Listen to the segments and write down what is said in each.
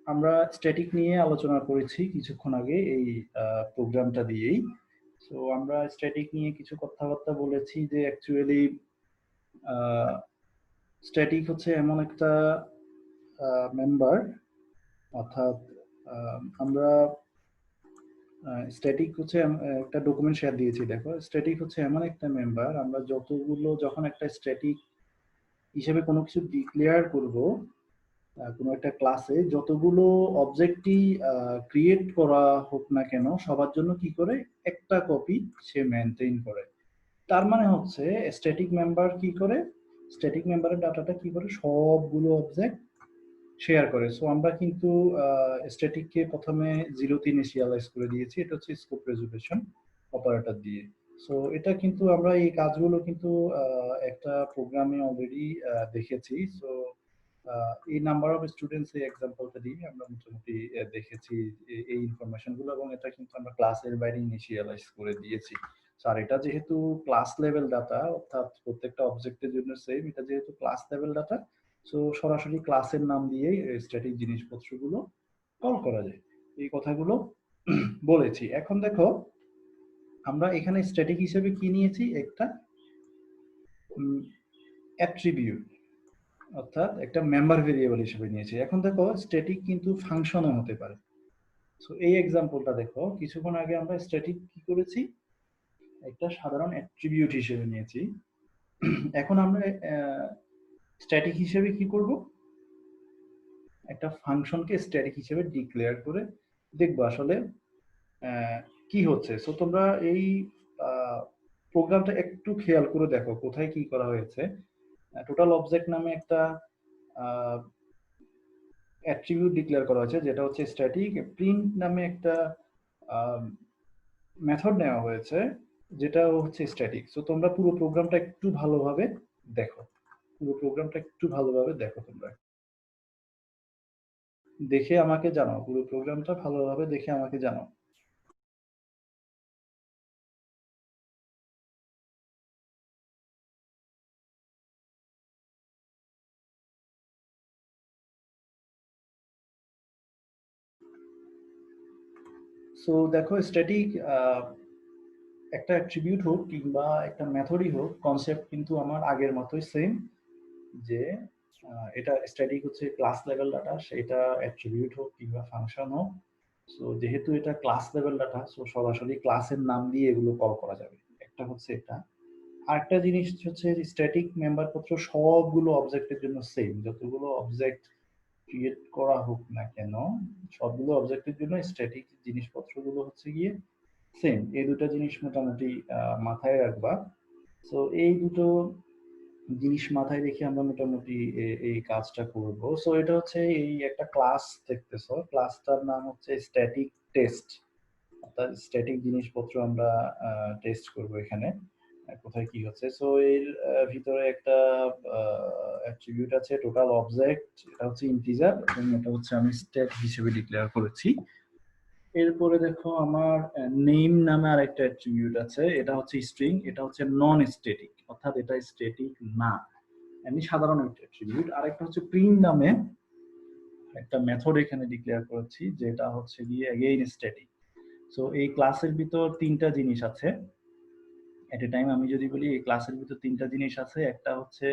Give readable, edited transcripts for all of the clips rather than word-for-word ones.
আমরা স্ট্যাটিক নিয়ে আলোচনা করেছি কিছুক্ষণ আগে এই প্রোগ্রামটা দিয়েই। সো আমরা স্ট্যাটিক নিয়ে কিছু কথাবার্তা বলেছি যে অ্যাকচুয়ালি স্ট্যাটিক হচ্ছে এমন একটা মেম্বার, অর্থাৎ আমরা স্ট্যাটিক হচ্ছে একটা ডকুমেন্ট শেয়ার দিয়েছি। দেখো, স্ট্যাটিক হচ্ছে এমন একটা মেম্বার, আমরা যখন একটা স্ট্যাটিক হিসেবে কোনো কিছু ডিক্লেয়ার করব কোনো একটা ক্লাসে, যতগুলো অবজেক্টই ক্রিয়েট করা হোক না কেন সবার জন্য কি করে একটা কপি সে মেনটেন করে। তার মানে হচ্ছে স্ট্যাটিক মেম্বার কি করে, স্ট্যাটিক মেম্বারের ডাটাটা কি করে সবগুলো অবজেক্ট শেয়ার করে। সো আমরা কিন্তু স্ট্যাটিককে প্রথমে জিরোতে ইনিশিয়ালাইজ করে দিয়েছি, এটা হচ্ছে স্কোপ রেজলিউশন অপারেটর দিয়ে। সো এটা কিন্তু আমরা এই কাজগুলো কিন্তু একটা প্রোগ্রামে অলরেডি দেখেছি। সো এই নাম্বার অফ স্টুডেন্টস এই এক্সাম্পলটা দিয়ে আমরা মোটামুটি দেখেছি এই ইনফরমেশন গুলো, এবং এটা কিন্তু আমরা ক্লাসের বাইরে ইনিশিয়ালাইজ করে দিয়েছি। আর এটা যেহেতু ক্লাস লেভেল ডাটা, অর্থাৎ প্রত্যেকটা অবজেক্টের জন্য সেম, এটা যেহেতু ক্লাস লেভেল ডাটা, সো সরাসরি ক্লাসের নাম দিয়েই স্ট্যাটিক জিনিসপত্রগুলো কল করা যায়। এই কথাগুলো বলেছি। এখন দেখো, আমরা এখানে স্ট্যাটিক হিসেবে কি নিয়েছি, একটা অ্যাট্রিবিউট, অর্থাৎ একটা মেম্বার ভেরিয়েবল হিসেবে নিয়েছি। এখন দেখো, স্ট্যাটিক কিন্তু ফাংশনও হতে পারে। সো এই এক্সাম্পলটা দেখো, কিছুক্ষণ আগে আমরা স্ট্যাটিক কি করেছি, একটা সাধারণ অ্যাট্রিবিউট হিসেবে নিয়েছি। এখন আমরা স্ট্যাটিক হিসেবে কি করব, একটা ফাংশনকে স্ট্যাটিক হিসেবে ডিক্লেয়ার করে দেখবো আসলে কি হচ্ছে। সো তোমরা এই প্রোগ্রামটা একটু খেয়াল করে দেখো কোথায় কি করা হয়েছে। টোটাল অবজেক্ট নামে একটা অ্যাট্রিবিউট ডিক্লেয়ার করা হয়েছে, যেটা হচ্ছে স্ট্যাটিক। প্রিন্ট নামে একটা মেথড নেওয়া হয়েছে, যেটা হচ্ছে স্ট্যাটিক। সো তোমরা পুরো প্রোগ্রামটা একটু ভালোভাবে দেখো, পুরো প্রোগ্রামটা একটু ভালোভাবে দেখো, তোমরা দেখে আমাকে জানাও, পুরো প্রোগ্রামটা ভালোভাবে দেখে আমাকে জানাও। সো দেখো, স্ট্যাটিক একটা অ্যাট্রিবিউট হোক কিংবা একটা মেথডই হোক, কনসেপ্ট কিন্তু আমার আগের মতোই সেম, যে এটা স্ট্যাটিক হচ্ছে ক্লাস লেভেল ডাটা, সেটা অ্যাট্রিবিউট হোক কিংবা ফাংশন হোক। সো যেহেতু এটা ক্লাস লেভেল ডাটা, সো সরাসরি ক্লাসের নাম দিয়ে এগুলো কল করা যাবে। একটা হচ্ছে এটা। আরেকটা জিনিস হচ্ছে স্ট্যাটিক মেম্বার পত্র সবগুলো অবজেক্টের জন্য সেম, যতগুলো অবজেক্ট ক্রিয়েট করা হোক না কেন সবগুলো অবজেক্টের জন্য স্ট্যাটিক জিনিসপত্রগুলো হচ্ছে গিয়ে সেম। এই দুটো জিনিস মোটামুটি মাথায় রাখবা। তো এই দুটো জিনিস মাথায় রেখে আমরা মোটামুটি এই কাজটা করব। সো এটা হচ্ছে এই একটা ক্লাস দেখতেছো, ক্লাসটার নাম হচ্ছে স্ট্যাটিক টেস্ট, অর্থাৎ স্ট্যাটিক জিনিসপত্র আমরা টেস্ট করব এখানে কোথায় কি হচ্ছে। সো এর ভিতরে একটা অ্যাট্রিবিউট আছে টোটাল অবজেক্ট, এটা হচ্ছে ইন্টিজার, এবং এটা হচ্ছে আমি স্ট্যাট হিসেবে ডিক্লেয়ার করেছি। এরপরে দেখো, আমার নেম নামে আরেকটা অ্যাট্রিবিউট আছে, এটা হচ্ছে স্ট্রিং, এটা হচ্ছে নন স্ট্যাটিক, অর্থাৎ এটা স্ট্যাটিক না, এমনি সাধারণ একটা অ্যাট্রিবিউট। আরেকটা হচ্ছে প্রিন্ট নামে একটা মেথড এখানে ডিক্লেয়ার করেছি, যেটা হচ্ছে গিয়ে এগেইন স্ট্যাটিক। সো এই ক্লাসের ভিতর তিনটা জিনিস আছে এট এ টাইম। আমি যদি বলি এই ক্লাসের ভিতর তিনটা জিনিস আছে, একটা হচ্ছে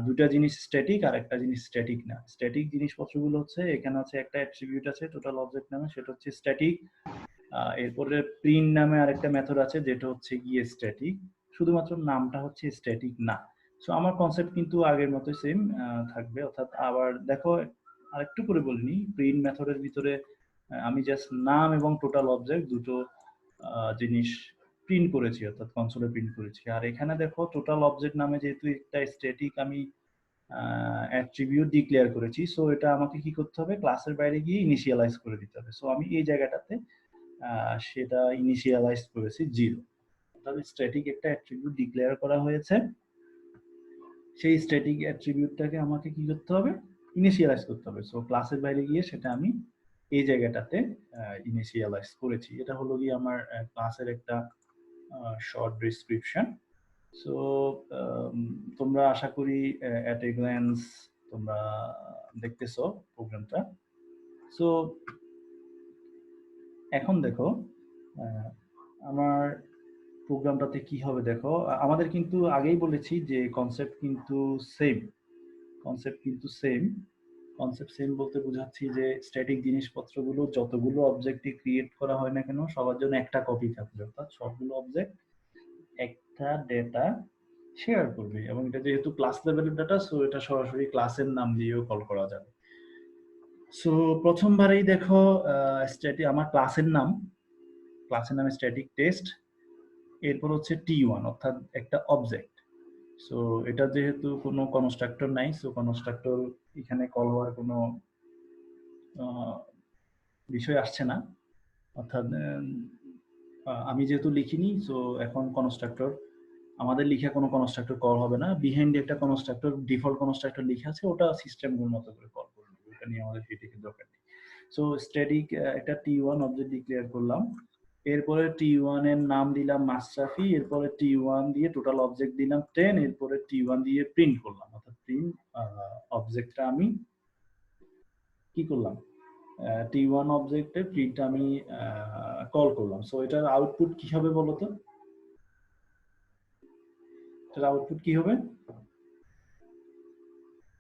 দুটা জিনিস স্ট্যাটিক আর একটা জিনিস স্ট্যাটিক না। স্ট্যাটিক জিনিসপত্রগুলো হচ্ছে এখানে হচ্ছে একটা অ্যাট্রিবিউট আছে টোটাল অবজেক্ট নামে, সেটা হচ্ছে স্ট্যাটিক। এরপরে প্রিন্ট নামে আরেকটা মেথড আছে, যেটা হচ্ছে গিয়ে স্ট্যাটিক, শুধুমাত্র নামটা হচ্ছে স্ট্যাটিক না। সো আমার কনসেপ্ট কিন্তু আগের মতোই সেম থাকবে। অর্থাৎ আবার দেখো, আরেকটু করে বলিনি, প্রিন্ট মেথডের ভিতরে আমি জাস্ট নাম এবং টোটাল অবজেক্ট দুটো জিনিস প্রিন্ট করেছি, অর্থাৎ কনসোলে প্রিন্ট করেছি। আর এখানে দেখো, টোটাল অবজেক্ট নামে যেহেতু একটা স্ট্যাটিক আমি অ্যাট্রিবিউট ডিক্লেয়ার করেছি, সো এটা আমাকে কি করতে হবে, ক্লাসের বাইরে গিয়ে ইনিশিয়ালাইজ করে দিতে হবে। সো আমি এই জায়গাটাতে সেটা ইনিশিয়ালাইজ করেছি 0। অর্থাৎ স্ট্যাটিক একটা অ্যাট্রিবিউট ডিক্লেয়ার করা হয়েছে, সেই স্ট্যাটিক অ্যাট্রিবিউটটাকে আমাকে কি করতে হবে, ইনিশিয়ালাইজ করতে হবে। সো ক্লাসের বাইরে গিয়ে সেটা আমি এই জায়গাটাতে ইনিশিয়ালাইজ করেছি। এটা হলো গিয়ে আমার ক্লাসের একটা শর্ট ডেসক্রিপশন। সো তোমরা আশা করি অ্যাট এ গ্ল্যান্স তোমরা দেখতেছো প্রোগ্রামটা। সো এখন দেখো আমার প্রোগ্রামটাতে কি হবে দেখো, আমাদের কিন্তু আগেই বলেছি যে কনসেপ্ট কিন্তু সেম। কনসেপ্ট সেম বলতে বোঝাচ্ছি যে স্ট্যাটিক জিনিসপত্রগুলো যতগুলো অবজেক্টই ক্রিয়েট করা হয় না কেন সবার জন্য একটা কপি থাকবে, অর্থাৎ সবগুলো অবজেক্ট একটা ডেটা শেয়ার করবে, এবং এটা যেহেতু ক্লাস লেভেলের ডাটা, সো এটা সরাসরি ক্লাসের নাম দিয়েও কল করা যাবে। সো প্রথমবারেই দেখো আমার ক্লাসের নাম স্ট্যাটিক টেস্ট, এরপর হচ্ছে T1 অর্থাৎ একটা অবজেক্ট। সো এটা যেহেতু কোনো কনস্ট্রাক্টর নাই, সো কনস্ট্রাক্টর এখানে কল হওয়ার কোনো বিষয় আসছে না, অর্থাৎ আমি যেহেতু লিখিনি, সো এখন কনস্ট্রাক্টর আমাদের লিখা কোনো কনস্ট্রাক্টর কল হবে না, বিহাইন্ড একটা কনস্ট্রাক্টর ডিফল্ট কনস্ট্রাক্টর লিখা আছে, ওটা সিস্টেমগুলোর মতো করে কল করে নেবে, ওটা নিয়ে আমাদের হেডেকের দরকার নেই। সো স্ট্যাটিক একটা T1 অবজেক্ট ডিক্লেয়ার করলাম, এরপরে T1 এর নাম দিলাম মাশরাফি, এরপরে T1 দিয়ে টোটাল অবজেক্ট দিলাম 10, এরপরে T1 দিয়ে প্রিন্ট করলাম, অর্থাৎ প্রিন্ট অবজেক্টটা আমি কি করলাম, T1 অবজেক্টে প্রিন্ট আমি কল করলাম। সো এটার আউটপুট কি হবে বলো তো? এটার আউটপুট কি হবে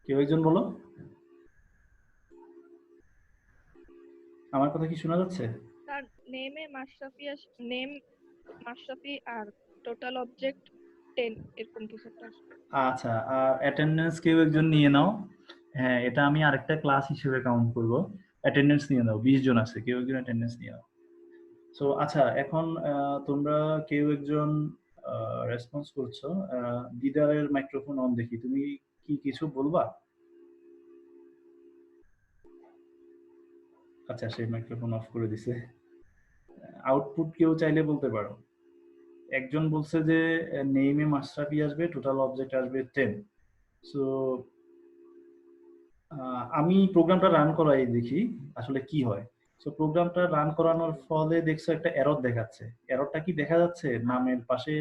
কেউ একজন বলো, আমার কথা কি শোনা যাচ্ছে? স্যার নেমে মাশরাফি আর টোটাল অবজেক্ট 10 এরকম কিছু একটা আসবে। আচ্ছা, আর অ্যাটেন্ডেন্স কেউ একজন নিয়ে নাও। হ্যাঁ, এটা আমি আরেকটা ক্লাস হিসেবে কাউন্ট করব। অ্যাটেন্ডেন্স নিয়ে নাও, 20 জন আছে, কেউ একজন অ্যাটেন্ডেন্স নিয়ে নাও। সো আচ্ছা, এখন তোমরা কেউ একজন রেসপন্স করছো। দিদারের মাইক্রোফোন অন দেখি, তুমি কি কিছু বলবা? আচ্ছা, সেই মাইক্রোফোন অফ করে দিছে। আউটপুট কেউ চাইলে বলতে পারো। একজন বলছে যে নেইমে মাশরাফি আসবে, টোটাল অবজেক্ট আসবে 10। সো আমি প্রোগ্রামটা রান করাই দেখি আসলে কি হয়। সো প্রোগ্রামটা রান করানোর ফলে দেখছো একটা এরর দেখাচ্ছে। এররটা কি দেখা যাচ্ছে নামের পাশে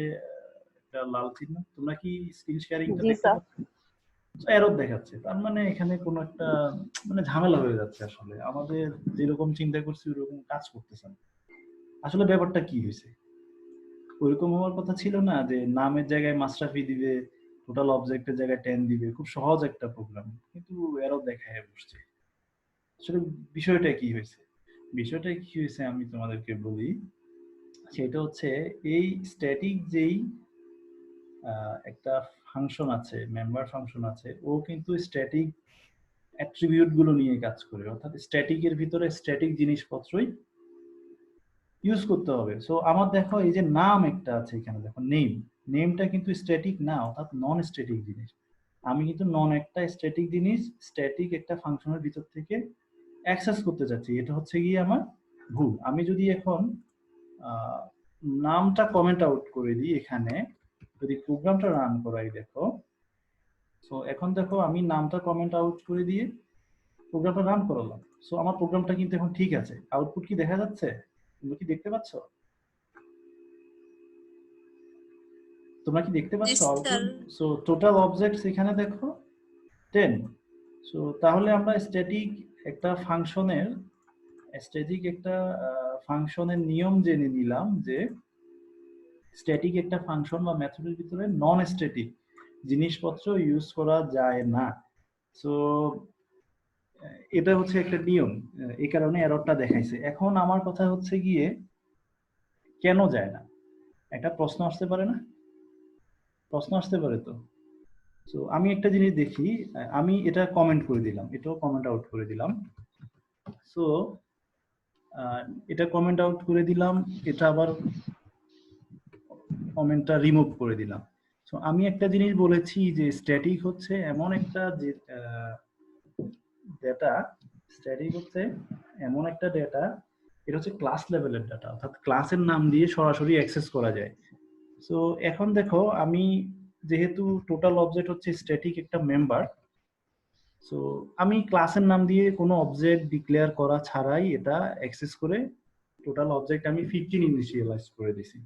একটা লাল চিহ্ন? তোমরা কি স্ক্রিন শেয়ারিংটা জি দেখতে স্যার। পাচ্ছ? এরর দেখাচ্ছে, তার মানে এখানে কোনো একটা মানে ঝামেলা হয়ে যাচ্ছে। আসলে আমাদের যেরকম চিন্তা করছি ওরকম কাজ করতেছে না। আসলে ব্যাপারটা কি হয়েছে? ওইরকম হওয়ার কথা ছিল না যে নামের জায়গায় মাশরাফি দিবে, টোটাল অবজেক্টের জায়গায় 10 দিবে, খুব সহজ একটা প্রোগ্রাম, কিন্তু এরর দেখায় বসছে। আসলে বিষয়টা কি হয়েছে? বিষয়টা কি হয়েছে আমি তোমাদেরকে বলি। সেটা হচ্ছে এই স্ট্যাটিক যেই একটা ফাংশন আছে, মেম্বার ফাংশন আছে, ও কিন্তু স্ট্যাটিক অ্যাট্রিবিউট গুলো নিয়ে কাজ করে, অর্থাৎ স্ট্যাটিকের ভিতরে স্ট্যাটিক জিনিসপত্রই ইউজ করতে হবে। সো আমার দেখো এই যে নাম একটা আছে এখানে, দেখো নেমটা কিন্তু স্ট্যাটিক না, অর্থাৎ নন স্ট্যাটিক জিনিস। আমি কিন্তু নন একটা স্ট্যাটিক জিনিস স্ট্যাটিক একটা ফাংশনের ভিতর থেকে অ্যাক্সেস করতে চাচ্ছি, এটা হচ্ছে গিয়ে আমার ভুল। আমি যদি এখন নামটা কমেন্ট আউট করে দিই এখানে, যদি প্রোগ্রামটা রান করাই দেখো, সো এখন দেখো আমি নামটা কমেন্ট আউট করে দিয়ে প্রোগ্রামটা রান করালাম। সো আমার প্রোগ্রামটা কিন্তু এখন ঠিক আছে। আউটপুট কি দেখা যাচ্ছে? তোমরা কি দেখতে পাচ্ছ? তোমরা কি দেখতে পাচ্ছ আউটপুট? সো টোটাল অবজেক্টস এখানে দেখো 10। সো তাহলে আমরা স্ট্যাটিক একটা ফাংশনের নিয়ম জেনে নিলাম যে স্ট্যাটিক একটা ফাংশন বা মেথডের ভিতরে নন স্ট্যাটিক জিনিসপত্র ইউজ করা যায় না। সো এটা হচ্ছে একটা নিয়ম, এই কারণে এররটা দেখাইছে। এখন আমার কথা হচ্ছে গিয়ে কেন যায় না? একটা প্রশ্ন আসতে পারে না? প্রশ্ন আসতে পারে তো। সো আমি একটা জিনিস দেখি, আমি এটা কমেন্ট করে দিলাম, এটাও কমেন্ট আউট করে দিলাম। সো এটা কমেন্ট আউট করে দিলাম, এটা আবার কমেন্টটা রিমুভ করে দিলাম। সো আমি একটা জিনিস বলেছি যে স্ট্যাটিক হচ্ছে এমন একটা যে ডেটা, স্ট্যাটিক হচ্ছে এমন একটা ডেটা, এটা হচ্ছে ক্লাস লেভেলের ডাটা, অর্থাৎ ক্লাসের নাম দিয়ে সরাসরি অ্যাক্সেস করা যায়। সো এখন দেখো আমি যেহেতু টোটাল অবজেক্ট হচ্ছে স্ট্যাটিক একটা মেম্বার, সো আমি ক্লাসের নাম দিয়ে কোনো অবজেক্ট ডিক্লেয়ার করা ছাড়াই এটা অ্যাক্সেস করে টোটাল অবজেক্ট আমি 15 ইনিশিয়ালাইজ করে দিছি।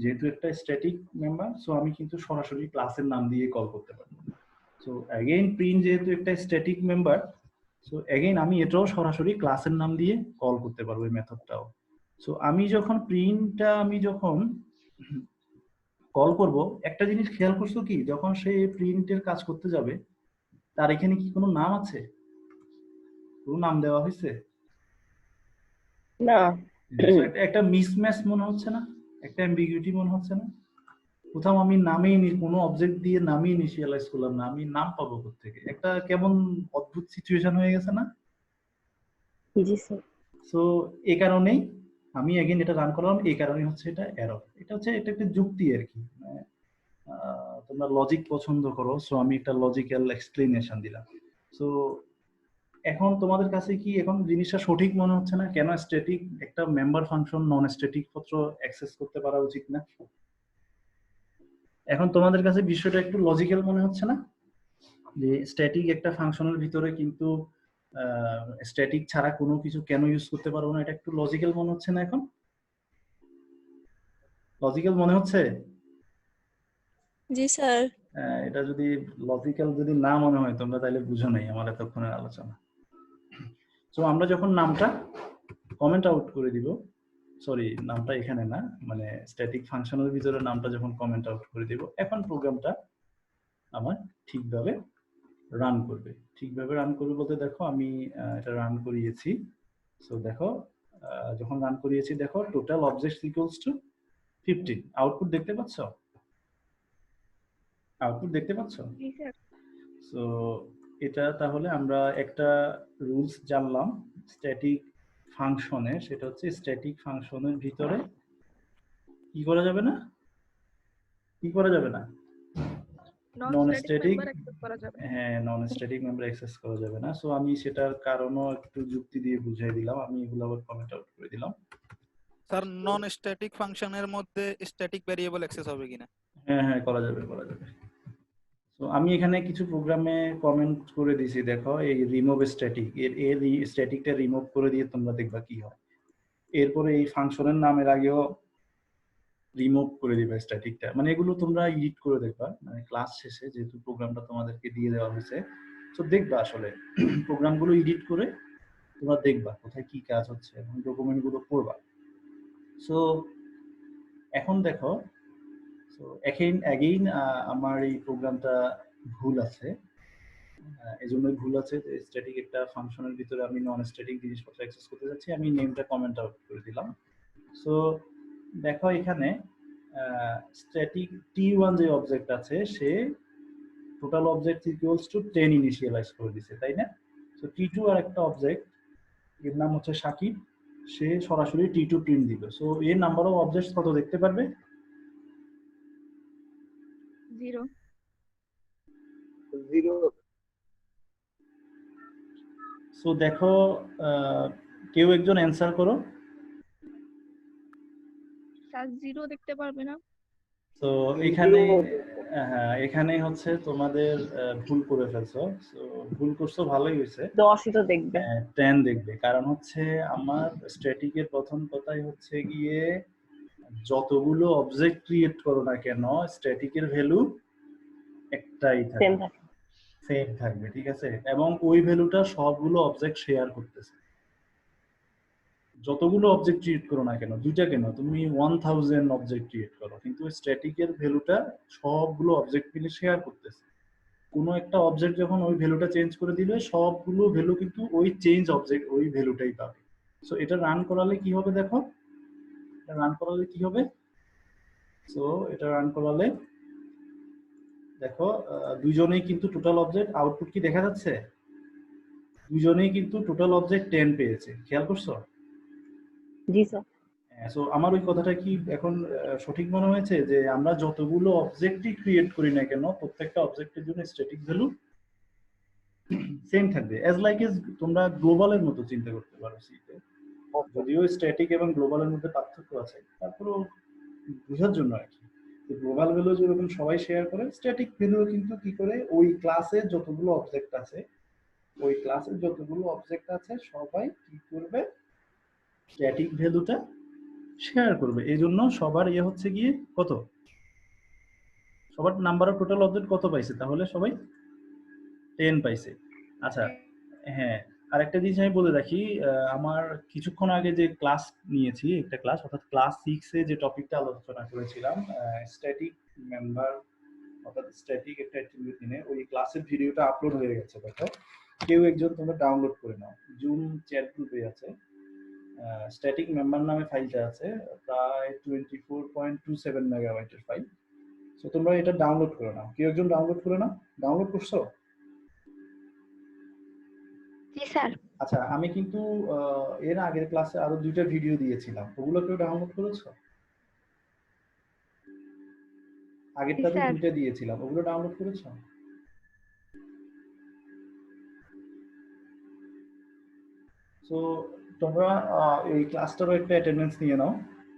যেহেতু একটা স্ট্যাটিক মেম্বার, সো আমি কিন্তু সরাসরি ক্লাসের নাম দিয়ে কল করতে পারবো। সো অ্যাগেইন প্রিন্ট যেহেতু একটা স্ট্যাটিক মেম্বার, সো এগেইন আমি এটাও সরাসরি ক্লাসের নাম দিয়ে কল করতে পারবো এই মেথডটাও। সো আমি যখন কল করব, একটা জিনিস খেয়াল করছো কি, যখন সে প্রিন্টের কাজ করতে যাবে তার এখানে কি কোনো নাম আছে, কোনো নাম দেওয়া হয়েছে? না। So একটা মিসম্যাচ মনে হচ্ছে না, একটা অ্যাম্বিগুইটি মনে হচ্ছে না? কোথাও আমি নামেই কোনো অবজেক্ট দিয়ে নামই ইনিশিয়ালাইজ করলাম না, আমি নাম পাবো কোত্থেকে? একটা কেমন অদ্ভুত সিচুয়েশন হয়ে গেছে না? জি স্যার। সো এই কারণেই আমি এগেইন এটা রান করলাম, এই কারণেই হচ্ছে এটা এরর। এটা একটা যুক্তি আর কি, মানে তোমরা লজিক পছন্দ করো, সো আমি একটা লজিক্যাল এক্সপ্লেনেশন দিলাম। সো এখন তোমাদের কাছে কি এখন জিনিসটা সঠিক মনে হচ্ছে না, কেন স্ট্যাটিক একটা মেম্বার ফাংশন নন স্ট্যাটিক পত্র অ্যাক্সেস করতে পারা উচিত না? এখন তোমাদের কাছে বিষয়টা একটু লজিক্যাল মনে হচ্ছে না, যে স্ট্যাটিক একটা ফাংশনের ভিতরে কিন্তু স্ট্যাটিক ছাড়া কোনো কিছু কেন ইউজ করতে পারবো না? এটা একটু লজিক্যাল মনে হচ্ছে না এখন? লজিক্যাল মনে হচ্ছে? জি স্যার। এটা যদি লজিক্যাল যদি না মনে হয় তোমরা তাহলে বুঝো নাই আমার এতক্ষণের আলোচনা। তো আমরা যখন নামটা কমেন্ট আউট করে দিব, সরি নামটা এখানে না, মানে স্ট্যাটিক ফাংশনের ভিতরে নামটা যখন কমেন্ট আউট করে দিব, এখন প্রোগ্রামটা আমার ঠিকভাবে রান করবে। ঠিকভাবে রান করবে বলতে দেখো আমি এটা রান করিয়েছি। সো দেখো যখন রান করিয়েছি দেখো total objects equals two 15। Output দেখতে পাচ্ছ? আউটপুট দেখতে পাচ্ছ? জি স্যার। সো এটা তাহলে আমরা একটা রুলস জানলাম স্ট্যাটিক ফাংশনে, সেটা হচ্ছে স্ট্যাটিক ফাংশনের ভিতরে কি করা যাবে না, কি করা যাবে না? নন স্ট্যাটিক, হ্যাঁ নন স্ট্যাটিক মেম্বার অ্যাক্সেস করা যাবে না। সো আমি সেটার কারণও একটু যুক্তি দিয়ে বুঝিয়ে দিলাম, আমি এগুলো আবার কমেন্ট আউট করে দিলাম। স্যার নন স্ট্যাটিক ফাংশনের মধ্যে স্ট্যাটিক ভেরিয়েবল অ্যাক্সেস হবে কিনা? হ্যাঁ হ্যাঁ করা যাবে, করা যাবে। তো আমি এখানে কিছু প্রোগ্রামে কমেন্ট করে দিয়েছি, দেখো এই রিমুভ স্ট্যাটিক, এর স্ট্যাটিকটা রিমুভ করে দিয়ে তোমরা দেখবা কি হয়। এরপরে এই ফাংশনের নামের আগেও রিমুভ করে দিবা স্ট্যাটিকটা, মানে এগুলো তোমরা এডিট করে দেখবা, মানে ক্লাস শেষে যেহেতু প্রোগ্রামটা তোমাদেরকে দিয়ে দেওয়া হয়েছে, তো দেখবা আসলে প্রোগ্রামগুলো এডিট করে তোমরা দেখবা কোথায় কি কাজ হচ্ছে এবং ডকুমেন্টগুলো পড়বা। সো এখন দেখো, সো এগেইন আমার এই প্রোগ্রামটা ভুল আছে, এজন্যই ভুল আছে যে স্ট্যাটিক একটা ফাংশনের ভিতরে আমি নন স্ট্যাটিক জিনিসপত্র অ্যাক্সেস করতে যাচ্ছি, আমি নেমটা কমেন্ট আউট করে দিলাম। সো দেখো এখানে স্ট্যাটিক t1 যে অবজেক্ট আছে সে total object equals to 10 initialize করে দিয়েছে, তাই না? সো t2 আর একটা অবজেক্ট, এর নাম হচ্ছে সাকিব, সে সরাসরি t2 প্রিন্ট দিল। সো এর নাম্বার অফ অবজেক্টস কত দেখতে পারবে? 0। সো দেখো কেউ একজন অ্যান্সার করো। স্যার 0 দেখতে পারবে না। তো এখানে এখানে হচ্ছে তোমাদের ভুল করে ফেলছো। সো ভুল করছো, ভালোই হয়েছে। 10ই তো দেখবে। 10 দেখবে, কারণ হচ্ছে আমার স্ট্যাটিকের প্রথম কথাই হচ্ছে গিয়ে যতগুলো অবজেক্ট ক্রিয়েট করো না কেন স্ট্যাটিকের ভ্যালু একটাই থাকবে, সেম থাকবে, ঠিক আছে? এবং ওই ভ্যালুটা সবগুলো অবজেক্ট শেয়ার করতেছে। যতগুলো অবজেক্ট ক্রিয়েট করো না কেন, দুইটা কেন, তুমি 1000 অবজেক্ট ক্রিয়েট করো, কিন্তু স্ট্যাটিকের ভ্যালুটা সবগুলো অবজেক্ট মিলে শেয়ার করতেছে। কোনো একটা অবজেক্ট যখন ওই ভ্যালুটা চেঞ্জ করে দিলে সবগুলো ভ্যালু কিন্তু ওই চেঞ্জ অবজেক্ট ওই ভ্যালুটাই পাবে। সো এটা রান করালে কি হবে দেখো, এটা রান করালে কি হবে? সো এটা রান করালে দেখো দুইজনেই কিন্তু টোটাল অবজেক্ট, আউটপুট কি দেখা যাচ্ছে? দুইজনেই কিন্তু টোটাল অবজেক্ট 10 পেয়েছে, খেয়াল করছো? জি স্যার। সো আমার ওই কথাটা কি এখন সঠিক মনে হয়েছে যে আমরা যতগুলো অবজেক্টই ক্রিয়েট করি না কেন প্রত্যেকটা অবজেক্টের জন্য স্ট্যাটিক ভ্যালু সেম থাকবে, অ্যাজ লাইক এজ তোমরা গ্লোবালের মতো চিন্তা করতে পারো। সিতে যদিও স্ট্যাটিক এবং গ্লোবালের মধ্যে পার্থক্য আছে, তারপরেও বোঝার জন্য আর কি, গ্লোবাল ভ্যালু যেরকম সবাই শেয়ার করে, স্ট্যাটিক ভ্যালু কিন্তু কি করে ওই ক্লাসে যতগুলো অবজেক্ট আছে, ওই ক্লাসে যতগুলো অবজেক্ট আছে সবাই কি করবে, স্ট্যাটিক ভ্যালুটা শেয়ার করবে। এই জন্য সবার ইয়ে হচ্ছে গিয়ে কত, সবার নাম্বার অফ টোটাল অবজেক্ট কত পাইছে? তাহলে সবাই 10 পাইছে। আচ্ছা হ্যাঁ, আরেকটা জিনিস আমি বলে রাখি, আমার কিছুক্ষণ আগে যে ক্লাস নিয়েছি, একটা ক্লাস অর্থাৎ ক্লাস 6 এ যে টপিকটা আলোচনা করেছিলাম, স্ট্যাটিক মেম্বার অর্থাৎ স্ট্যাটিক একটা অ্যাট্রিবিউট নিয়ে, ওই ক্লাসের ভিডিওটা আপলোড হয়ে গেছে। দেখো কেউ একজন তোমরা ডাউনলোড করে নাও, জুম চ্যাট গ্রুপে আছে, স্ট্যাটিক মেম্বার নামে ফাইলটা আছে, প্রায় 24.27 মেগাবাইটের ফাইল। সো তোমরা এটা ডাউনলোড করে নাও, কেউ একজন ডাউনলোড করে নাও। ডাউনলোড করছো? জি স্যার। আচ্ছা, আমি কিন্তু এর আগের ক্লাসে আরো 2টা ভিডিও দিয়েছিলাম, ওগুলো কেউ ডাউনলোড করেছো? আগেরটাতে স্যার। 2টা দিয়েছিলাম, ওগুলো ডাউনলোড করেছো? সো তোমরা এই ক্লাসটারও একটা অ্যাটেন্ডেন্স নিয়ে নাও।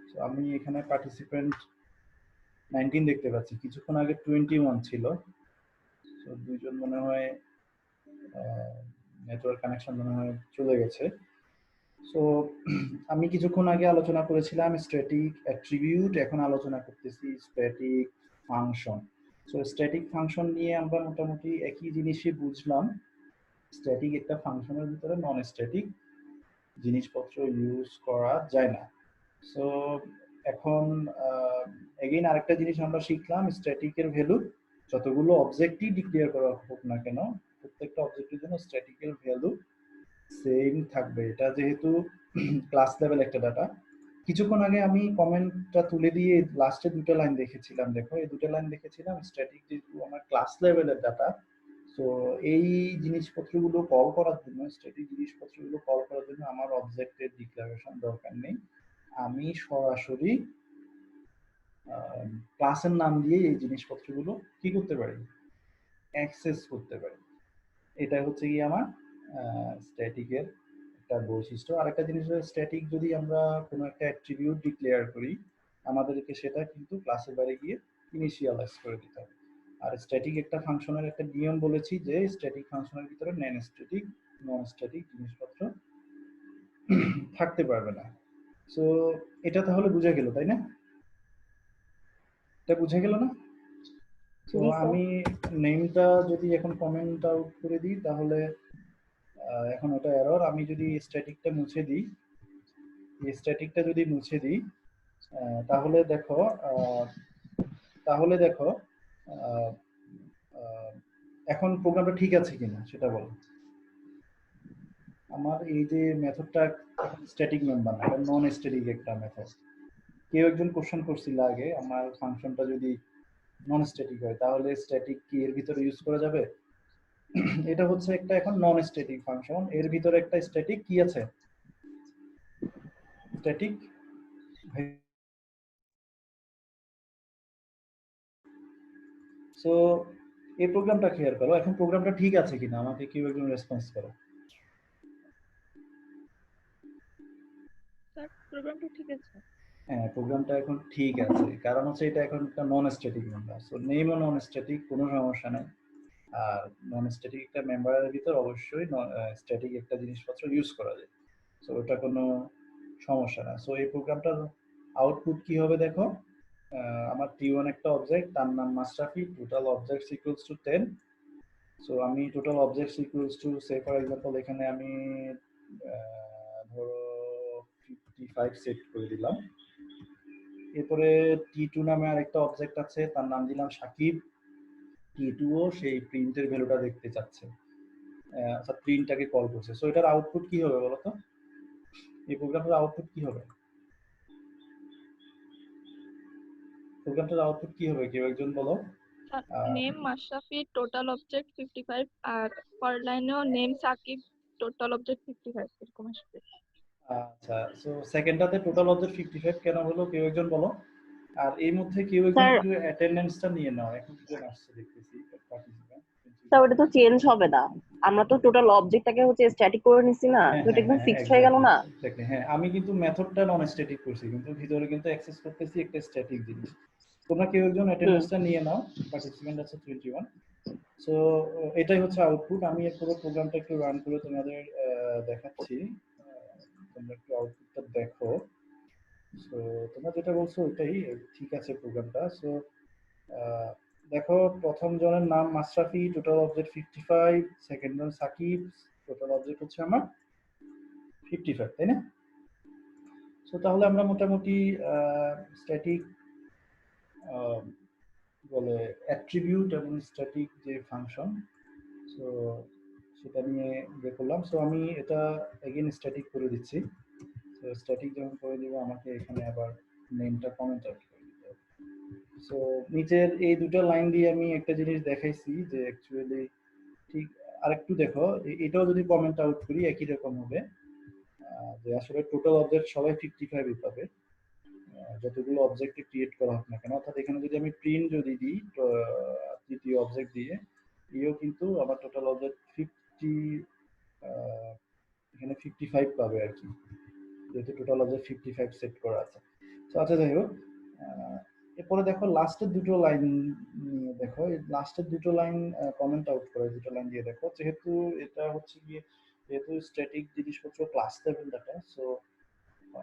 সো আমি এখানে পার্টিসিপেন্ট 19 দেখতে পাচ্ছি, কিছুক্ষণ আগে 21 ছিল। সো দুইজন মনে হয় নেটওয়ার্ক কানেকশন মনে হয় চলে গেছে। সো আমি কিছুক্ষণ আগে আলোচনা করেছিলাম স্ট্যাটিক অ্যাট্রিবিউট, এখন আলোচনা করতেছি static function. So static function নিয়ে আমরা মোটামুটি একই জিনিসই বুঝলাম। স্ট্যাটিক একটা ফাংশনের ভিতরে নন স্ট্যাটিক জিনিসপত্র ইউজ করা যায় না। সো এখন এগেইন আরেকটা জিনিস আমরা শিখলাম, স্ট্যাটিকের ভ্যালু যতগুলো অবজেক্টই ডিক্লেয়ার করা হোক না কেন, প্রত্যেকটা অবজেক্টের জন্য স্ট্যাটিকের ভ্যালু সেম থাকবে। এটা যেহেতু ক্লাস লেভেল একটা ডাটা। কিছুক্ষণ আগে আমি কমেন্টটা তুলে দিয়ে লাস্টে 2টা লাইন দেখেছিলাম। দেখো এই 2টা লাইন দেখেছিলাম, স্ট্যাটিক যেহেতু আমার ক্লাস লেভেলের ডাটা, সো এই জিনিসপত্রগুলো কল করার জন্য, স্ট্যাটিক জিনিসপত্রগুলো কল করার জন্য আমার অবজেক্টের ডিক্লারেশন দরকার নেই। আমি সরাসরি ক্লাসের নাম দিয়ে এই জিনিসপত্রগুলো কি করতে পারি, অ্যাক্সেস করতে পারি। এটা হচ্ছে কি আমার স্ট্যাটিকের একটা বৈশিষ্ট্য। আরেকটা জিনিস হচ্ছে স্ট্যাটিক যদি আমরা কোনো একটা অ্যাট্রিবিউট ডিক্লেয়ার করি, আমাদেরকে সেটা কিন্তু ক্লাসের বাইরে গিয়ে ইনিশিয়ালাইজ করে দিতে হবে। আর স্ট্যাটিক একটা ফাংশনের একটা নিয়ম বলেছি যে স্ট্যাটিক ফাংশনের ভিতরে নন স্ট্যাটিক জিনিসপত্র থাকতে পারবে না। সো এটা তাহলে বুঝা গেল, তাই না? এটা বুঝা গেল না? তো জি স্যার। আমি নেমটা যদি এখন কমেন্ট আউট করে দিই, তাহলে এখন ওটা এরর। আমি যদি স্ট্যাটিকটা মুছে দিই, এই স্ট্যাটিকটা যদি মুছে দিই, তাহলে দেখো আহ, আহ, এখন প্রোগ্রামটা ঠিক আছে কিনা সেটা বলো। আমার এই যে মেথডটা স্ট্যাটিক মেম্বার না, এটা নন স্ট্যাটিক একটা মেথড। কেউ একজন কোশ্চেন করছিল আগে, আমার ফাংশনটা যদি নন স্ট্যাটিক হয় তাহলে স্ট্যাটিক কি এর ভিতরে ইউজ করা যাবে? এটা হচ্ছে একটা এখন নন স্ট্যাটিক ফাংশন, এর ভিতরে একটা স্ট্যাটিক কি আছে, স্ট্যাটিক। সো এই প্রোগ্রামটা ক্লিয়ার করো, এখন প্রোগ্রামটা ঠিক আছে কিনা আমাকে কেউ একজন রেসপন্স করো। স্যার প্রোগ্রামটা ঠিক আছে। হ্যাঁ, প্রোগ্রামটা এখন ঠিক আছে, কারণ হচ্ছে এটা এখন একটা নন স্ট্যাটিক মেম্বার। সো নেমও নন স্ট্যাটিক, কোনো সমস্যা নাই। আর নন স্ট্যাটিক একটা মেম্বারের ভিতর অবশ্যই স্ট্যাটিক একটা জিনিসপত্র ইউজ করা যায়। সো ওটা কোনো সমস্যা না। সো এই প্রোগ্রামটার আউটপুট কি হবে দেখো, আমার T1 একটা অবজেক্ট, তার নাম Mashrafe, total objects equals to 10। So আমি total objects equals to, say for example এখানে আমি ধরো 55 সেট করে দিলাম। এরপরে T2 নামে আরেকটা অবজেক্ট আছে, তার নাম দিলাম সাকিব। T2 ও সেই প্রিন্টের ভ্যালুটা দেখতে চাচ্ছে, অর্থাৎ প্রিন্টটাকে কল করছে। সো এটার আউটপুট কি হবে বলো তো? এই প্রোগ্রামটার আউটপুট কি হবে? প্রোগ্রামটার আউটপুট কি হবে কেউ একজন বলো। Sir name Mashrafe, total object 55, আর পর লাইনেও নেম সাকিব, টোটাল অবজেক্ট 55 এরকম আসবে। আচ্ছা, সো সেকেন্ডটাতে টোটাল অবজেক্ট 55 কেন হলো কেউ একজন বলো। আর এই মধ্যে কেউ একজন স্যার একটু অ্যাটেন্ডেন্সটা নিয়ে নাও, এখন দুজন আসছে দেখতেছি পার্টিসিপেন্ট। স্যার ওটা তো চেঞ্জ হবে না, আমরা তো টোটাল অবজেক্টটাকে হচ্ছে স্ট্যাটিক করে নিছি না, হ্যাঁ তো এটা হ্যাঁ একদম হ্যাঁ, ফিক্সড হয়ে গেল এক্স্যাক্টলি না। এক্স্যাক্টলি। হ্যাঁ, আমি কিন্তু মেথডটা নন স্ট্যাটিক করছি, কিন্তু ভিতরে কিন্তু অ্যাক্সেস করতেছি একটা স্ট্যাটিক জিনিস। তোমরা কেউ একজন হুম। অ্যাটেন্ডেন্সটা নিয়ে নাও, পার্টিসিপেন্ট আছে 21। সো এটাই হচ্ছে আউটপুট। আমি এর পুরো প্রোগ্রামটা একটু রান করে তোমাদের দেখাচ্ছি, তোমরা একটু আউটপুটটা দেখো। সো তোমরা যেটা বলছো ওইটাই ঠিক আছে প্রোগ্রামটা। সো দেখো প্রথম জনের নাম মাশরাফি, টোটাল অবজেক্ট 55, সেকেন্ড জন সাকিব, টোটাল অবজেক্ট হচ্ছে আমার 55, তাই না? সো তাহলে আমরা মোটামুটি স্ট্যাটিক বলে অ্যাট্রিবিউট এবং স্ট্যাটিক যে ফাংশন, সো সেটা নিয়ে বের করলাম। সো আমি এটা এগেইন স্ট্যাটিক করে দিচ্ছি। সো স্ট্যাটিক যখন করে দিব আমাকে এখানে আবার নেমটা কমেন্ট আউট করে দিতে হবে। সো নিচের এই দুটো লাইন দিয়ে আমি একটা জিনিস দেখাইছি যে অ্যাকচুয়ালি ঠিক আরেকটু দেখো, এটাও যদি কমেন্ট আউট করি একই রকম হবে, যে আসলে টোটাল অবজেক্ট সবাই 55 পাবে, যতগুলো অবজেক্ট ক্রিয়েট করা হোক না কেন। অর্থাৎ এখানে যদি আমি প্রিন্ট যদি দিই তৃতীয় অবজেক্ট দিয়ে, এও কিন্তু আমার টোটাল অবজেক্ট 50, এখানে 55 পাবে আর কি, যেহেতু টোটাল অবজেক্ট 55 সেট করা আছে। তো আচ্ছা যাই হোক, এরপরে দেখো লাস্টের দুটো লাইন নিয়ে দেখো, এই লাস্টের দুটো লাইন কমেন্ট আউট করে দুটো লাইন দিয়ে দেখো, যেহেতু এটা হচ্ছে গিয়ে যেহেতু স্ট্যাটিক জিনিসপত্র ক্লাস লেভেল ডাটা, সো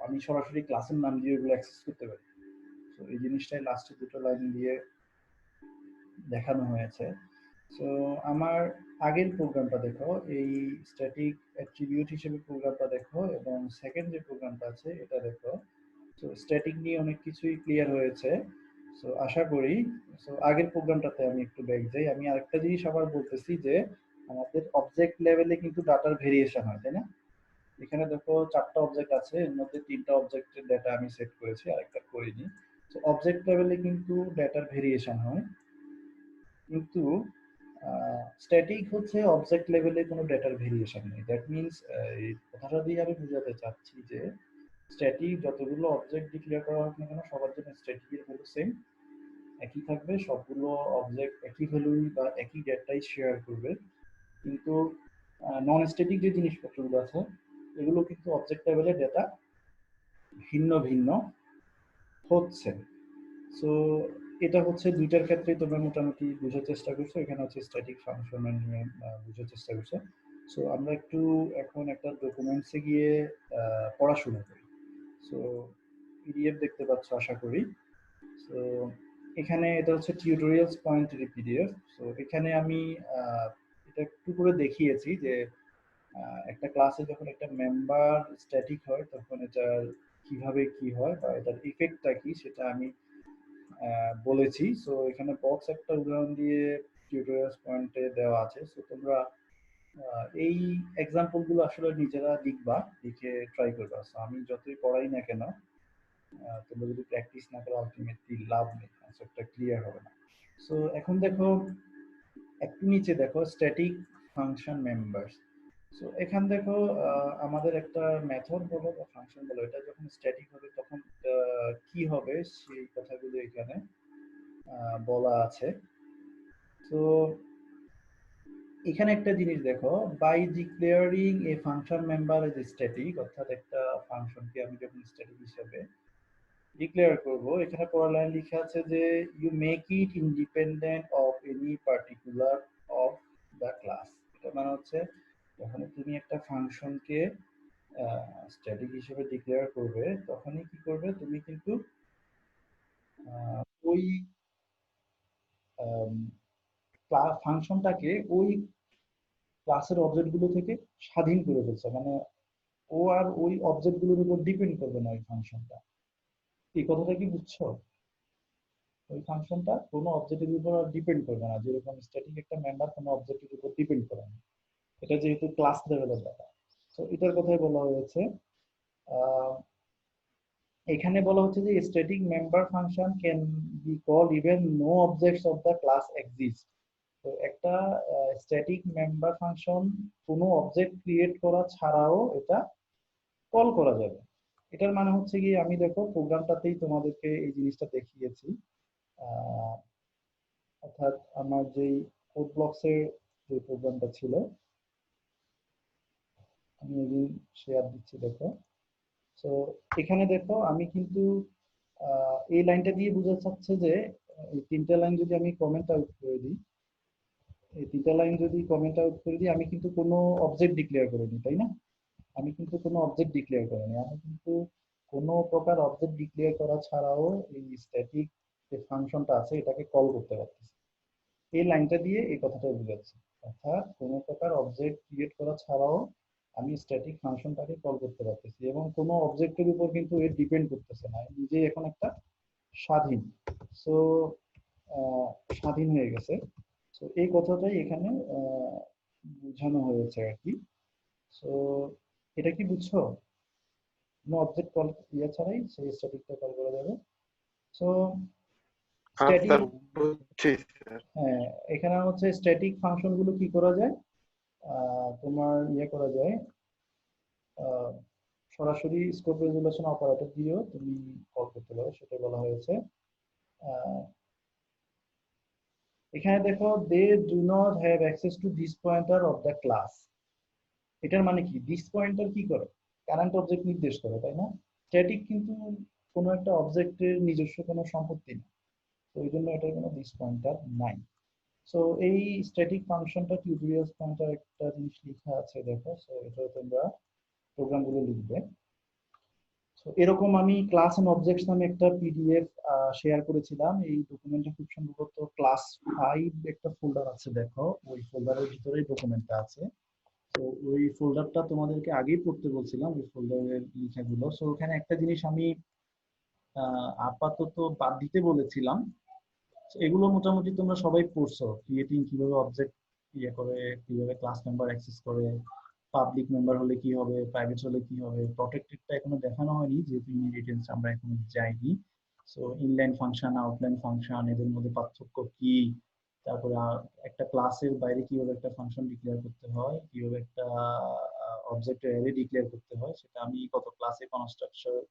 আমি সরাসরি ক্লাসের নাম দিয়ে এগুলো অ্যাক্সেস করতে পারি। তো এই জিনিসটাই লাস্টের দুটো লাইন দিয়ে দেখানো হয়েছে। সো আমার আগের প্রোগ্রামটা দেখো, এই স্ট্যাটিক অ্যাট্রিবিউট হিসেবে প্রোগ্রামটা দেখো, এবং সেকেন্ড যে প্রোগ্রামটা আছে এটা দেখো। সো স্ট্যাটিক নিয়ে অনেক কিছুই ক্লিয়ার হয়েছে। সো আশা করি, সো আগের প্রোগ্রামটাতে আমি একটু ব্যাক যাই। আমি আরেকটা জিনিস আবার বলতেছি যে আমাদের অবজেক্ট লেভেলে কিন্তু ডাটার ভেরিয়েশন হয়, তাই না? এখানে দেখো 4টা অবজেক্ট আছে, এর মধ্যে 3টা অবজেক্টের ডাটা আমি সেট করেছি, আরেকটা করিনি। সো অবজেক্ট লেভেলে কিন্তু ডাটার ভেরিয়েশন হয়, কিন্তু স্ট্যাটিক হচ্ছে অবজেক্ট লেভেলে কোনো ডাটার ভেরিয়েশন নেই। দ্যাট মিনস এই কথাটা দিয়ে আমি বোঝাতে চাচ্ছি যে স্ট্যাটিক যতগুলো অবজেক্ট ডিক্লেয়ার করা হোক না কেন সবার জন্য স্ট্যাটিকের ভ্যালু সেম একই থাকবে, সবগুলো অবজেক্ট একই ভ্যালুই বা একই ডেটাই শেয়ার করবে। কিন্তু নন স্ট্যাটিক যে জিনিসপত্রগুলো আছে এগুলো কিন্তু অবজেক্ট লেভেলে ডেটা ভিন্ন ভিন্ন হচ্ছে। সো এটা হচ্ছে দুইটার ক্ষেত্রে তোমরা মোটামুটি বোঝার চেষ্টা করছো। এখানে হচ্ছে স্ট্যাটিক ফাংশন নিয়ে বোঝার চেষ্টা করছো। সো আমরা একটু এখন একটা ডকুমেন্টসে গিয়ে পড়াশোনা করি। সো পিডিএফ দেখতে পাচ্ছ আশা করি। সো এখানে এটা হচ্ছে টিউটোরিয়ালস পয়েন্টের পিডিএফ। সো এখানে আমি এটা একটু করে দেখিয়েছি যে একটা ক্লাসে যখন একটা মেম্বার স্ট্যাটিক হয় তখন এটা কিভাবে কি হয় বা এটার ইফেক্টটা কি সেটা আমি বলেছি। সো এখানে বক্স একটা উদাহরণ দিয়ে টিউটোরিয়ালস পয়েন্টে দেওয়া আছে। সো তোমরা এই এক্সাম্পল গুলো আসলে নিজেরা লিখবা, লিখে ট্রাই করবা। সো আমি যতই পড়াই না কেন তোমরা যদি প্র্যাকটিস না করো আলটিমেটলি লাভ নেই, কনসেপ্টটা ক্লিয়ার হবে না। সো এখন দেখো একটু নিচে দেখো স্ট্যাটিক ফাংশন মেম্বারস। সো এখান দেখো আমাদের একটা মেথড বলো বা ফাংশন বলো, এটা যখন স্ট্যাটিক হবে তখন কি হবে সেই কথাগুলো এখানে বলা আছে। তো এখানে একটা জিনিস দেখো, by declaring a function member as static, অর্থাৎ একটা ফাংশনকে আমি যখন স্ট্যাটিক হিসেবে ডিক্লেয়ার করব, এখানে পরের লাইন লেখা আছে যে you make it independent of any particular of the class. এটা মানে হচ্ছে যখন তুমি একটা ফাংশনকে স্ট্যাটিক হিসেবে ডিক্লেয়ার করবে তখনই কি করবে, তুমি কিন্তু ওই ফাংশনটাকে ওই ক্লাসের অবজেক্টগুলো থেকে স্বাধীন করে ফেলছে, মানে ও আর ওই অবজেক্টগুলোর উপর ডিপেন্ড করবে না ওই ফাংশনটা। এই কথাটা কি বুঝছো? ওই ফাংশনটা কোনো অবজেক্টের উপর ডিপেন্ড করবে না, যেরকম স্ট্যাটিক একটা মেম্বার কোনো অবজেক্টের উপর ডিপেন্ড করে না, এটা যেহেতু ক্লাস লেভেলের ডাটা। তো এটার কথাই বলা হয়েছে। এখানে বলা হচ্ছে যে static member function can be call even know objects of the class exist. তো একটা স্ট্যাটিক মেম্বার ফাংশন কোনো অবজেক্ট ক্রিয়েট করা ছাড়াও এটা কল করা যাবে। এটার মানে হচ্ছে কি, আমি দেখো প্রোগ্রামটাতেই তোমাদেরকে এই জিনিসটা দেখিয়েছি। অর্থাৎ আমার যেই কোড ব্লকসের যে প্রোগ্রামটা ছিল, আমি এই শেয়ার দিচ্ছি দেখো। সো এখানে দেখো আমি কিন্তু এই লাইনটা দিয়ে বোঝা যাচ্ছে যে এই 3টা লাইন যদি আমি কমেন্ট আউট করে দিই, এই 3টা লাইন যদি কমেন্ট আউট করে দিই, আমি কিন্তু কোনো অবজেক্ট ডিক্লেয়ার করিনি, তাই না? আমি কিন্তু কোনো অবজেক্ট ডিক্লেয়ার করিনি, আমি কিন্তু কোনো প্রকার অবজেক্ট ডিক্লেয়ার করা ছাড়াও এই স্ট্যাটিক যে ফাংশনটা আছে এটাকে কল করতে পারতেছি। এই লাইনটা দিয়ে এই কথাটা বোঝাচ্ছে, অর্থাৎ কোনো প্রকার অবজেক্ট ক্রিয়েট করা ছাড়াও আমি স্ট্যাটিক ফাংশনটাকে কল করতে পারতেছি এবং কোনো অবজেক্টের উপর কিন্তু এর ডিপেন্ড করতেছে না, নিজে এখন একটা স্বাধীন। সো স্বাধীন হয়ে গেছে। সো এই কথাটাই এখানে বোঝানো হয়েছে আর কি। সো এটা কি বুঝছো? কোনো অবজেক্ট কল ইয়ে ছাড়াই সেই স্ট্যাটিকটা কল করা যাবে। সো স্ট্যাটিক, স্যার বুঝছি স্যার। হ্যাঁ, এখানে হচ্ছে স্ট্যাটিক ফাংশন গুলো কি করা যায়, তোমার ইয়ে করা যায়, আহ, সরাসরি স্কোপ রেজুলেশন অপারেটর দিয়েও তুমি কল করতে পারো, সেটা বলা হয়েছে। আহ, এখানে দেখো, they do not have access to this pointer of the class. এটার মানে কি, দিস পয়েন্টার কি করে, কারেন্ট অবজেক্ট নির্দেশ করে, তাই না? স্ট্যাটিক কিন্তু কোনো একটা অবজেক্টের নিজস্ব কোনো সম্পত্তি না, তো এই জন্য এটার কোনো দিস পয়েন্টার নাই। সো এই স্ট্যাটিক ফাংশনটা টিউটোরিয়ালস পয়েন্টার একটা জিনিস লেখা আছে দেখো। সো এটা তোমরা প্রোগ্রামগুলো লিখবে। সো এরকম আমি ক্লাস এন্ড অবজেক্টস নামে একটা পিডিএফ শেয়ার করেছিলাম। এই ডকুমেন্টে খুব সম্ভবত ক্লাস 5 একটা ফোল্ডার আছে দেখো, ওই ফোল্ডারের ভিতরেই ডকুমেন্টটা আছে। তো ওই ফোল্ডারটা তোমাদেরকে আগেই পড়তে বলছিলাম, ওই ফোল্ডারের লেখাগুলো। সো ওখানে একটা জিনিস আমি আপাতত বাদ দিতে বলেছিলাম। এগুলো মোটামুটি তোমরা সবাই পড়ছো, ক্রিয়েটিং কিভাবে অবজেক্ট ইয়ে করে, কিভাবে ক্লাস মেম্বার অ্যাক্সেস করে, পাবলিক মেম্বার হলে কি হবে, প্রাইভেট হলে কি হবে, প্রটেক্টেডটা এখনো দেখানো হয়নি যেহেতু ইনহেরিটেন্স আমরা এখনো যাইনি। So inline function, outline function, এদের মধ্যে পার্থক্য কি, তারপরে একটা ক্লাসের বাইরে কিভাবে একটা ফাংশন ডিক্লেয়ার করতে হয়, কিভাবে একটা অবজেক্টের অ্যারে ডিক্লেয়ার করতে হয়, সেটা আমি কত ক্লাসে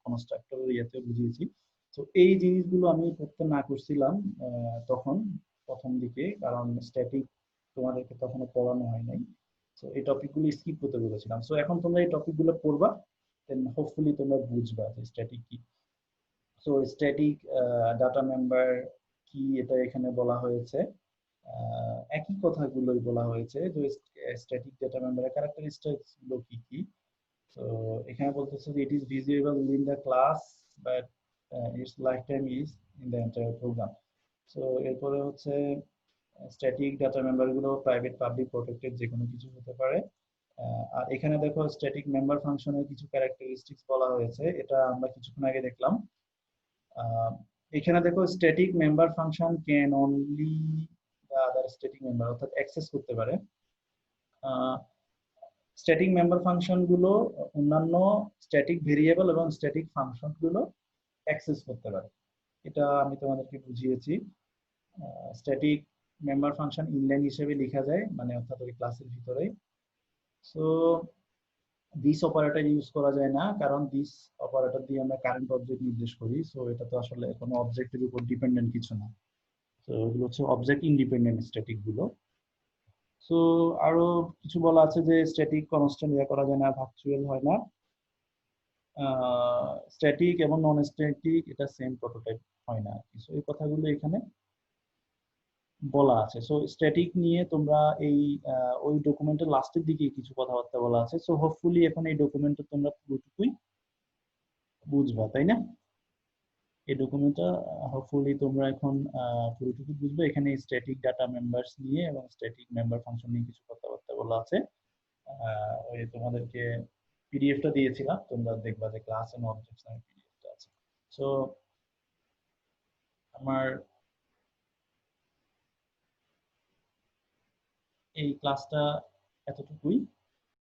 কনস্ট্রাক্টর ইয়েতে বুঝিয়েছি। তো এই জিনিসগুলো আমি পড়তে না করছিলাম তখন প্রথম দিকে, কারণ স্ট্যাটিক তোমাদেরকে তখনো পড়ানো হয় নাই। সো এই টপিকগুলো স্কিপ করতে বলেছিলাম। সো এখন তোমরা এই টপিকগুলো পড়বা, দেন হোপফুলি তোমরা বুঝবা যে স্ট্যাটিক কি। সো স্ট্যাটিক ডাটা মেম্বার কি, এটা এখানে বলা হয়েছে। একই কথাগুলোই বলা হয়েছে যে স্ট্যাটিক ডাটা মেম্বারের ক্যারেক্টারিস্টিক্স গুলো কি কি। তো এখানে বলতেছে যে it is visible in the class but its lifetime is in the entire program. So এরপরে হচ্ছে স্ট্যাটিক ডাটা মেম্বার গুলো প্রাইভেট, পাবলিক, প্রটেক্টেড যে কোনো কিছু হতে পারে। আর এখানে দেখো স্ট্যাটিক মেম্বার ফাংশনের কিছু ক্যারেক্টারিস্টিক্স বলা হয়েছে, এটা আমরা কিছুক্ষণ আগে দেখলাম। এখানে দেখো static member function can only the other static member, অর্থাৎ অ্যাক্সেস করতে পারে। স্ট্যাটিক মেম্বার ফাংশন গুলো অন্যান্য স্ট্যাটিক ভেরিয়েবল এবং স্ট্যাটিক ফাংশন গুলো অ্যাক্সেস করতে পারে, এটা আমি তোমাদেরকে বুঝিয়েছি। স্ট্যাটিক মেম্বার ফাংশন ইনলাইন হিসেবে লেখা যায়, মানে অর্থাৎ ওই ক্লাসের ভিতরে। সো দিস অপারেটর ইউজ করা যায় না, কারণ দিস অপারেটর দিয়ে আমরা কারেন্ট অবজেক্ট নির্দেশ করি। সো এটা তো আসলে কোনো অবজেক্টের উপর ডিপেন্ডেন্ট কিছু না। তো এগুলো হচ্ছে অবজেক্ট ইন্ডিপেন্ডেন্ট স্ট্যাটিক গুলো। সো আরো কিছু বলা আছে যে স্ট্যাটিক কনস্ট্যান্ট ইয়া করা যায় না, ভার্চুয়াল হয় না। স্ট্যাটিক এবং নন স্ট্যাটিক এটা সেম প্রোটোটাইপ হয় না। সো এই কথাগুলো এখানে বলা আছে। সো স্ট্যাটিক নিয়ে তোমরা এই ওই ডকুমেন্টের লাস্টের দিকে কিছু কথাবার্তা বলা আছে। সো হোপফুলি এখন এই ডকুমেন্টটা তোমরা পুরোটুকুই বুঝবা, তাই না? এই ডকুমেন্টটা হোপফুলি তোমরা এখন পুরোটুকু বুঝবে। এখানে স্ট্যাটিক ডাটা মেম্বারস নিয়ে এবং স্ট্যাটিক মেম্বার ফাংশন নিয়ে কিছু কথাবার্তা বলা আছে। ওই তোমাদেরকে পিডিএফটা দিয়েছিলাম, তোমরা দেখবা যে ক্লাস এন্ড অবজেক্টস নামে পিডিএফটা আছে। সো আমার এই ক্লাসটা এতটুকুই।